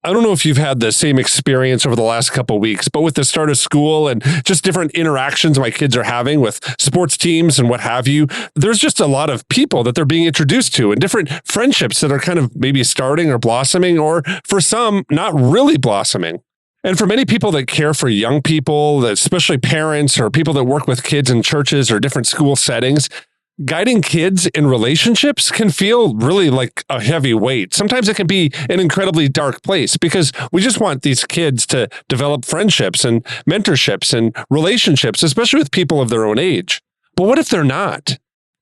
I don't know if you've had the same experience over the last couple of weeks, but with the start of school and just different interactions my kids are having with sports teams and what have you, there's just a lot of people that they're being introduced to and different friendships that are kind of maybe starting or blossoming, or for some, not really blossoming. And for many people that care for young people, especially parents or people that work with kids in churches or different school settings, guiding kids in relationships can feel really like a heavy weight. Sometimes it can be an incredibly dark place because we just want these kids to develop friendships and mentorships and relationships, especially with people of their own age. But what if they're not?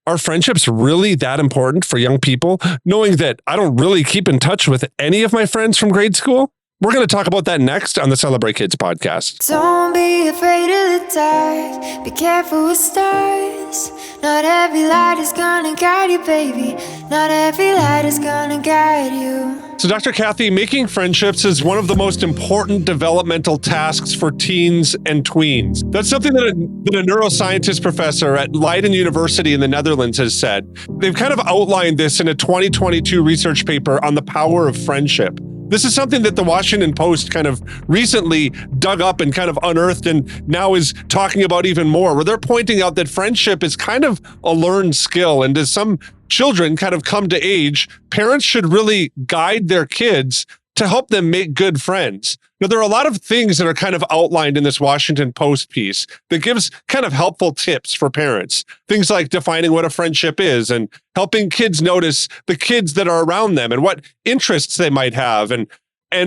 Are friendships really that important for young people, knowing that I don't really keep in touch with any of my friends from grade school? We're going to talk about that next on the Celebrate Kids podcast. Don't be afraid of the dark. Be careful with stars. Not every light is gonna guide you, baby. Not every light is gonna guide you. So, Dr. Kathy, making friendships is one of the most important developmental tasks for teens and tweens. That's something that a neuroscientist professor at Leiden University in the Netherlands has said. They've kind of outlined this in a 2022 research paper on the power of friendship. This is something that the Washington Post kind of recently dug up and kind of unearthed and now is talking about even more, where they're pointing out that friendship is kind of a learned skill. And as some children kind of come to age, parents should really guide their kids to help them make good friends. Now, there are a lot of things that are kind of outlined in this Washington Post piece that gives kind of helpful tips for parents. Things like defining what a friendship is and helping kids notice the kids that are around them and what interests they might have and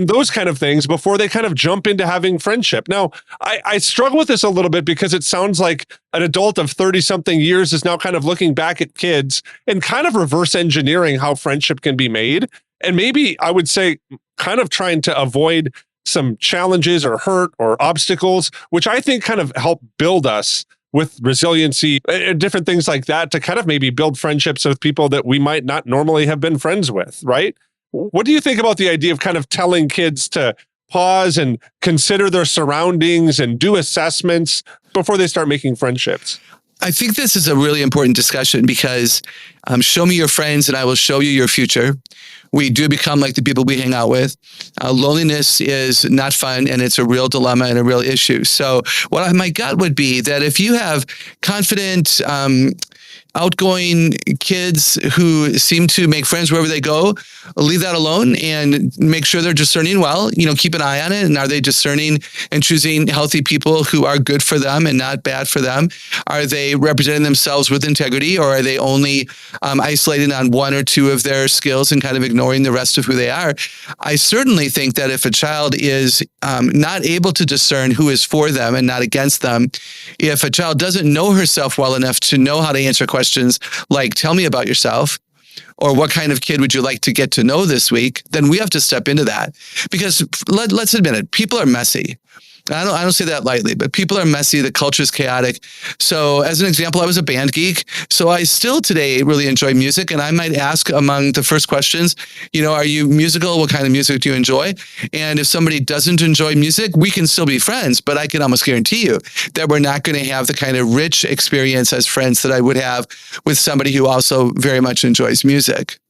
those kind of things before they kind of jump into having friendship. Now, I struggle with this a little bit because it sounds like an adult of 30-something years is now kind of looking back at kids and kind of reverse engineering how friendship can be made. And maybe I would say kind of trying to avoid some challenges or hurt or obstacles, which I think kind of help build us with resiliency and different things like that to kind of maybe build friendships with people that we might not normally have been friends with, right? What do you think about the idea of kind of telling kids to pause and consider their surroundings and do assessments before they start making friendships? I think this is a really important discussion because show me your friends and I will show you your future. We do become like the people we hang out with. Loneliness is not fun and it's a real dilemma and a real issue. So my gut would be that if you have confident, outgoing kids who seem to make friends wherever they go, leave that alone and make sure they're discerning well. Keep an eye on it. And are they discerning and choosing healthy people who are good for them and not bad for them? Are they representing themselves with integrity, or are they only isolating on one or two of their skills and kind of ignoring the rest of who they are? I certainly think that if a child is not able to discern who is for them and not against them, if a child doesn't know herself well enough to know how to answer questions like, tell me about yourself, or what kind of kid would you like to get to know this week, then we have to step into that. Because let's admit it, people are messy. I don't say that lightly, but people are messy. The culture is chaotic. So as an example, I was a band geek. So I still today really enjoy music. And I might ask among the first questions, are you musical? What kind of music do you enjoy? And if somebody doesn't enjoy music, we can still be friends. But I can almost guarantee you that we're not going to have the kind of rich experience as friends that I would have with somebody who also very much enjoys music.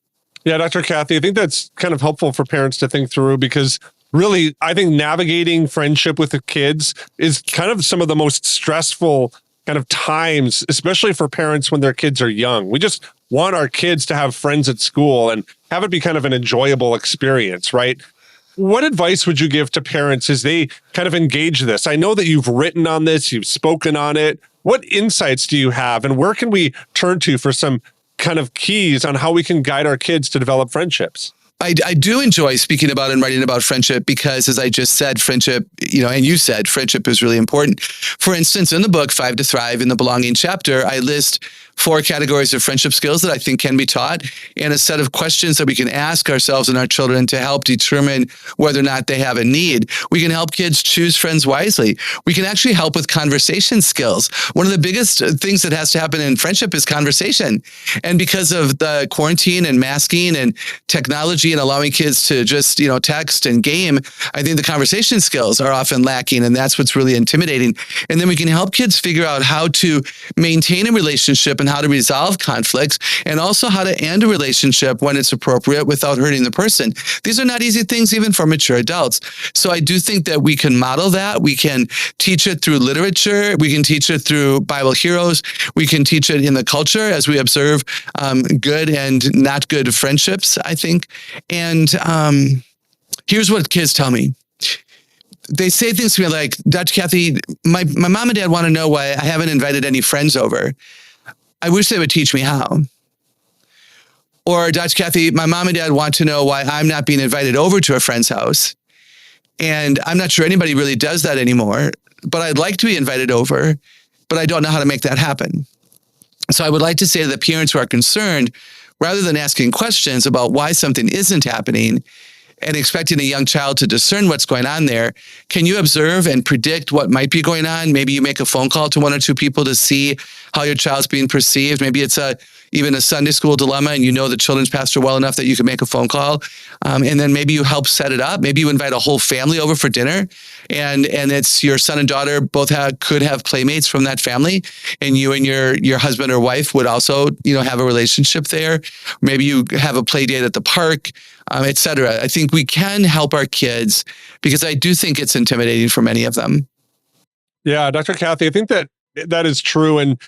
Yeah, Dr. Kathy, I think that's kind of helpful for parents to think through because really, I think navigating friendship with the kids is kind of some of the most stressful kind of times, especially for parents when their kids are young. We just want our kids to have friends at school and have it be kind of an enjoyable experience, right? What advice would you give to parents as they kind of engage this? I know that you've written on this, you've spoken on it. What insights do you have, and where can we turn to for some kind of keys on how we can guide our kids to develop friendships? I do enjoy speaking about and writing about friendship because, as I just said, friendship, and you said, friendship is really important. For instance, in the book, 5 to Thrive, in the belonging chapter, I list 4 categories of friendship skills that I think can be taught, and a set of questions that we can ask ourselves and our children to help determine whether or not they have a need. We can help kids choose friends wisely. We can actually help with conversation skills. One of the biggest things that has to happen in friendship is conversation. And because of the quarantine and masking and technology and allowing kids to just, text and game, I think the conversation skills are often lacking, and that's what's really intimidating. And then we can help kids figure out how to maintain a relationship and on how to resolve conflicts and also how to end a relationship when it's appropriate without hurting the person. These are not easy things even for mature adults. So I do think that we can model that. We can teach it through literature. We can teach it through Bible heroes. We can teach it in the culture as we observe good and not good friendships, I think. And here's what kids tell me. They say things to me like, Dr. Kathy, my mom and dad want to know why I haven't invited any friends over. I wish they would teach me how. Or, Dr. Kathy, my mom and dad want to know why I'm not being invited over to a friend's house. And I'm not sure anybody really does that anymore, but I'd like to be invited over, but I don't know how to make that happen. So I would like to say to the parents who are concerned, rather than asking questions about why something isn't happening, and expecting a young child to discern what's going on there, can you observe and predict what might be going on? Maybe you make a phone call to one or two people to see how your child's being perceived. Maybe it's even a Sunday school dilemma and you know the children's pastor well enough that you can make a phone call. And then maybe you help set it up. Maybe you invite a whole family over for dinner and it's your son and daughter both could have playmates from that family. And you and your husband or wife would also, have a relationship there. Maybe you have a play date at the park, et cetera. I think we can help our kids because I do think it's intimidating for many of them. Yeah, Dr. Kathy, I think that is true. And,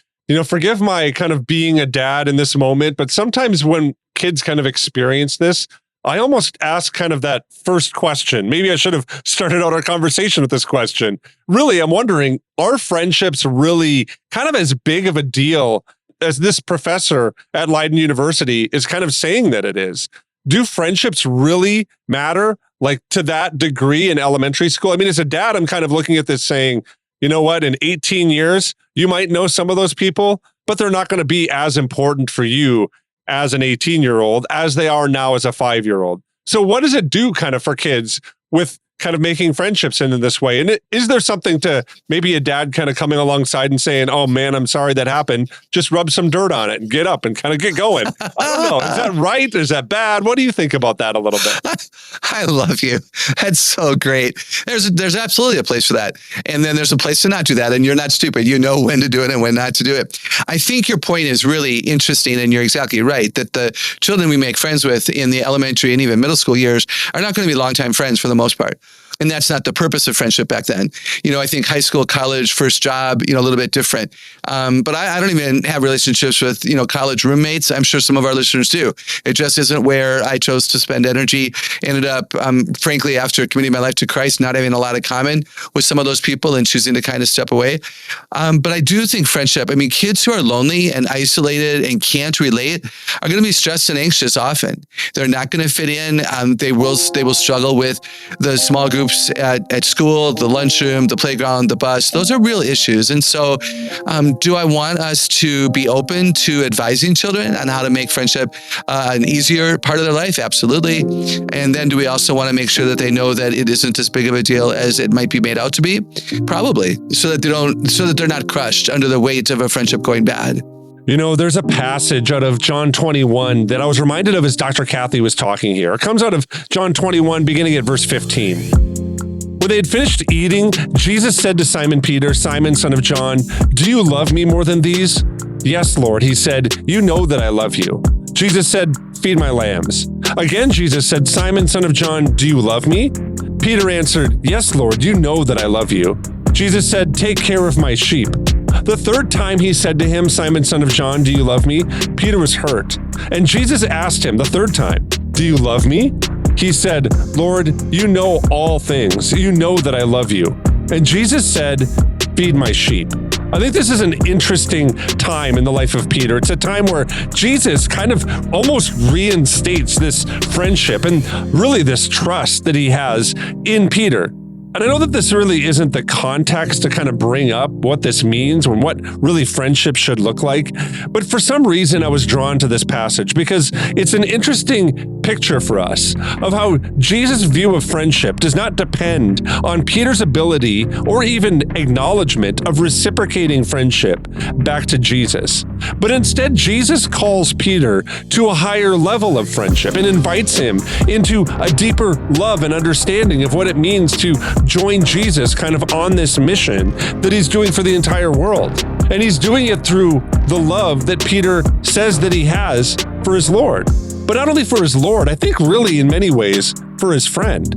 forgive my kind of being a dad in this moment, but sometimes when kids kind of experience this, I almost ask kind of that first question. Maybe I should have started out our conversation with this question. Really, I'm wondering, are friendships really kind of as big of a deal as this professor at Leiden University is kind of saying that it is? Do friendships really matter like to that degree in elementary school? I mean, as a dad, I'm kind of looking at this saying, you know what, in 18 years, you might know some of those people, but they're not going to be as important for you as an 18-year-old as they are now as a 5-year-old. So what does it do kind of for kids with kind of making friendships in this way? And is there something to maybe a dad kind of coming alongside and saying, oh man, I'm sorry that happened. Just rub some dirt on it and get up and kind of get going. I don't know. Is that right? Is that bad? What do you think about that a little bit? I love you. That's so great. There's absolutely a place for that. And then there's a place to not do that. And you're not stupid. You know when to do it and when not to do it. I think your point is really interesting. And you're exactly right that the children we make friends with in the elementary and even middle school years are not going to be longtime friends for the most part. And that's not the purpose of friendship back then. I think high school, college, first job, a little bit different. But I don't even have relationships with, college roommates. I'm sure some of our listeners do. It just isn't where I chose to spend energy. Ended up, frankly, after committing my life to Christ, not having a lot in common with some of those people and choosing to kind of step away. But I do think friendship, kids who are lonely and isolated and can't relate are going to be stressed and anxious often. They're not going to fit in. They will struggle with the small groups at school, the lunchroom, the playground, the bus. Those are real issues. And so do I want us to be open to advising children on how to make friendship an easier part of their life? Absolutely. And then do we also want to make sure that they know that it isn't as big of a deal as it might be made out to be? Probably. So that they're not crushed under the weight of a friendship going bad. There's a passage out of John 21 that I was reminded of as Dr. Kathy was talking here. It comes out of John 21, beginning at verse 15. When they had finished eating, Jesus said to Simon Peter, Simon, son of John, do you love me more than these? Yes, Lord, he said, you know that I love you. Jesus said, feed my lambs. Again, Jesus said, Simon, son of John, do you love me? Peter answered, yes, Lord, you know that I love you. Jesus said, take care of my sheep. The third time he said to him, Simon, son of John, do you love me? Peter was hurt. And Jesus asked him the third time, do you love me? He said, Lord, you know all things. You know that I love you. And Jesus said, feed my sheep. I think this is an interesting time in the life of Peter. It's a time where Jesus kind of almost reinstates this friendship and really this trust that he has in Peter. And I know that this really isn't the context to kind of bring up what this means and what really friendship should look like. But for some reason, I was drawn to this passage because it's an interesting picture for us of how Jesus' view of friendship does not depend on Peter's ability or even acknowledgement of reciprocating friendship back to Jesus. But instead, Jesus calls Peter to a higher level of friendship and invites him into a deeper love and understanding of what it means to join Jesus kind of on this mission that he's doing for the entire world. And he's doing it through the love that Peter says that he has for his Lord. But not only for his Lord, I think really in many ways for his friend.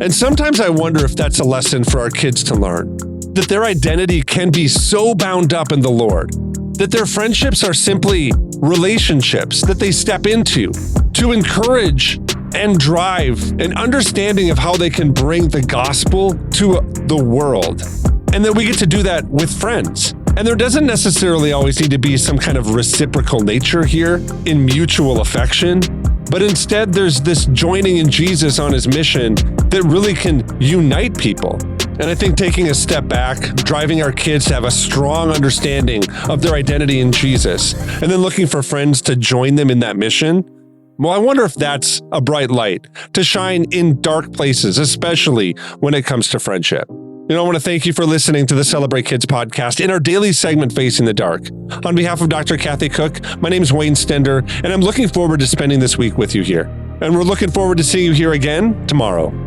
And sometimes I wonder if that's a lesson for our kids to learn, that their identity can be so bound up in the Lord, that their friendships are simply relationships that they step into to encourage and drive an understanding of how they can bring the gospel to the world. And that we get to do that with friends. And there doesn't necessarily always need to be some kind of reciprocal nature here in mutual affection, but instead there's this joining in Jesus on his mission that really can unite people. And I think taking a step back, driving our kids to have a strong understanding of their identity in Jesus, and then looking for friends to join them in that mission, well, I wonder if that's a bright light to shine in dark places, especially when it comes to friendship. I want to thank you for listening to the Celebrate Kids podcast in our daily segment, Facing the Dark. On behalf of Dr. Kathy Cook, my name is Wayne Stender, and I'm looking forward to spending this week with you here. And we're looking forward to seeing you here again tomorrow.